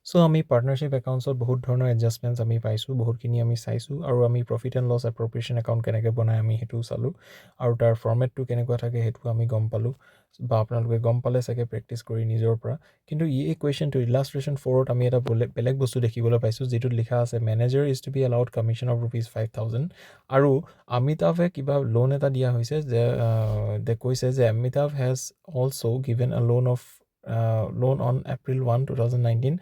So আমি partnership একাউণ্টছত বহুত ধৰণৰ এডজাষ্টমেণ্টছ আমি পাইছোঁ, বহুতখিনি আমি চাইছোঁ আৰু আমি প্ৰফিট এণ্ড লছ এপ্ৰপ্ৰিয়েশ্যন একাউণ্ট কেনেকৈ বনাই আমি সেইটোও চালোঁ আৰু তাৰ ফৰ্মেটটো কেনেকুৱা থাকে সেইটো আমি গম পালোঁ বা আপোনালোকে গম পালে চাগে প্ৰেক্টিছ কৰি নিজৰ পৰা। কিন্তু এই কুৱেশ্যনটো ইলাষ্ট্ৰেশ্যন 4ত আমি এটা বেলেগ বস্তু দেখিবলৈ পাইছোঁ যিটোত লিখা আছে manager is to be allowed commission of ₹5,000 আৰু অমিতাভে কিবা লোন এটা দিয়া হৈছে যে কৈছে যে Amitabh has also' given a loan on April 1, 2019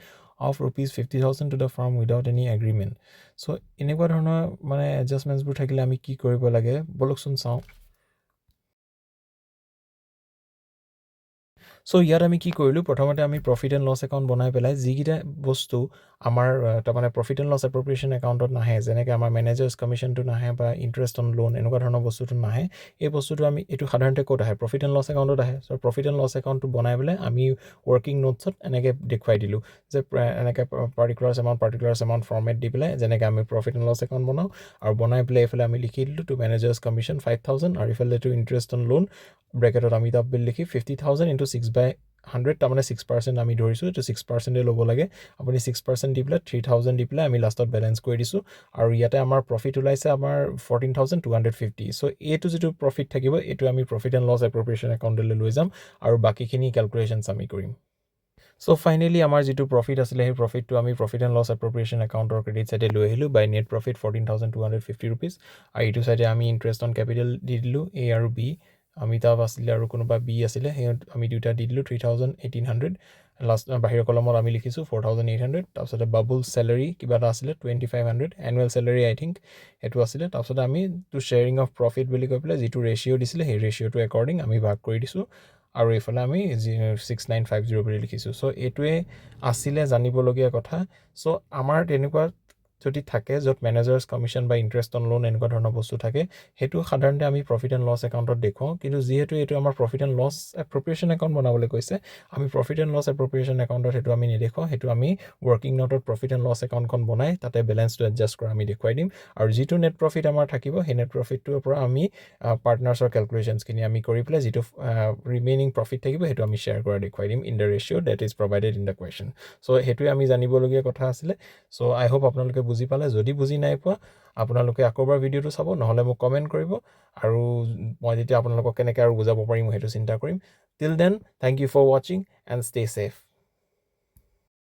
of ₹50,000 to the firm without any agreement. So এনেকুৱা ধৰণৰ মানে এডজাষ্টমেণ্টছবোৰ থাকিলে আমি কি কৰিব লাগে বলকচোন চাওঁ। চ' ইয়াত আমি কি কৰিলোঁ, প্ৰথমতে আমি প্ৰফিট এণ্ড লছ একাউণ্ট বনাই পেলাই যিকেইটা বস্তু আমাৰ তাৰমানে প্ৰফিট এণ্ড লছ এপ্ৰপ্ৰিয়েশ্যন একাউণ্টত নাহে, যেনেকৈ আমাৰ মেনেজাৰ্ছ কমিশ্যনটো নাহে বা ইণ্টাৰেষ্ট অন লোন এনেকুৱা ধৰণৰ বস্তুটো নাহে, এই বস্তুটো আমি এইটো সাধাৰণতে ক'ত আহে, প্ৰফিট এণ্ড লছ একাউণ্টত আহে। চ' প্ৰফিট এণ্ড লছ একাউণ্টটো বনাই পেলাই আমি ৱৰ্কিং নোটছত এনেকৈ দেখুৱাই দিলোঁ যে এনেকৈ পাৰ্টিকুলাৰ্ছ এমাউণ্ট ফৰ্মেট দি পেলাই যেনেকৈ আমি প্ৰফিট এণ্ড লছ একাউণ্ট বনাওঁ আৰু বনাই পেলাই এইফালে আমি লিখি দিলোঁ টু মেনেজাৰ্ছ কমিশ্যন 5,000 আৰু এইফালে two interest on loan ব্ৰেকেটত Amitabh বিল লিখি 50,000 into 6/100 তাৰমানে 6% আমি ধৰিছোঁ, এইটো 6% ল'ব লাগে। আপুনি 6% দি পেলাই 3,000 দি পেলাই আমি লাষ্টত বেলেঞ্চ কৰি দিছোঁ আৰু ইয়াতে আমাৰ প্ৰফিট ওলাইছে আমাৰ 14,250। চ' এইটো যিটো প্ৰফিট থাকিব এইটো আমি প্ৰফিট এণ্ড লছ এপ্ৰপ্ৰিয়েশ্যন একাউণ্টলৈ লৈ যাম আৰু বাকীখিনি কেলকুলেশ্যনছ আমি কৰিম। চ' ফাইনেলি আমাৰ যিটো প্ৰফিট আছিলে সেই প্ৰফিটটো আমি প্ৰফিট এণ্ড লছ এপ্ৰপ্ৰিয়েশ্যন একাউণ্টৰ ক্ৰেডিট ছাইডে লৈ আহিলোঁ বাই নেট প্ৰফিট ₹14,250 আৰু এইটো ছাইডে আমি ইণ্টাৰেষ্ট অন কেপিটেল দি দিলোঁ A আৰু B, অমিতাভ আছিলে আৰু কোনোবা B আছিলে, সেই আমি দুটা দি দিলোঁ 3,100। লাষ্ট বাহিৰৰ কলমত আমি লিখিছোঁ 4,800। তাৰপিছতে বাবুল চেলাৰী কিবা এটা আছিলে 2,500 এনুৱেল চেলাৰী আই থিংক সেইটো আছিলে। তাৰপিছতে আমি টু শ্বেয়াৰিং অফ প্ৰফিট বুলি কৈ পেলাই যিটো ৰেচিঅ' দিছিলে সেই ৰেচিঅ'টো একৰ্ডিং আমি ভাগ কৰি দিছোঁ আৰু এইফালে আমি 6,950 বুলি লিখিছোঁ। চ' এইটোৱে আছিলে জানিবলগীয়া কথা। চ' আমাৰ তেনেকুৱা যদি থাকে য'ত মেনেজাৰ্ছ কমিশ্যন বা ইণ্টাৰেষ্ট অন লোন এনেকুৱা ধৰণৰ বস্তু থাকে সেইটো সাধাৰণতে আমি প্ৰফিট এণ্ড লছ একাউণ্টত দেখুৱাওঁ, কিন্তু যিহেতু এইটো আমাৰ প্ৰফিট এণ্ড লছ এপ্ৰপ্ৰিয়েশ্যন একাউণ্ট বনাবলৈ কৈছে আমি প্ৰফিট এণ্ড লছ এপ্ৰপ্ৰিয়েশ্যন একাউণ্টত সেইটো আমি নেদেখুৱাওঁ, সেইটো আমি ৱৰ্কিং নোটত প্ৰফিট এণ্ড লছ একাউণ্টখন বনাই তাতে বেলেঞ্চটো এডজাষ্ট কৰা আমি দেখুৱাই দিম আৰু যিটো নেট প্ৰফিট আমাৰ থাকিব সেই নেট প্ৰফিটটোৰ পৰা আমি পাৰ্টনাৰ্ছৰ কেলকুলেশ্যনছখিনি আমি কৰি পেলাই যিটো ৰিমেইনিং প্ৰফিট থাকিব সেইটো আমি শ্বেয়াৰ কৰা দেখুৱাই দিম in the ratio' that is provided in the question. So' সেইটোৱে আমি জানিবলগীয়া কথা আছিলে। চ' আই হোপ আপোনালোকে বুজি পালে। যদি বুজি নাই পোৱা আপোনালোকে আকৌবাৰ ভিডিঅ'টো চাব, নহ'লে মোক কমেণ্ট কৰিব আৰু মই যেতিয়া আপোনালোকক কেনেকৈ আৰু বুজাব পাৰিম সেইটো চিন্তা কৰিম। Till then, thank you for ৱাচিং এণ্ড ষ্টে ছেফ।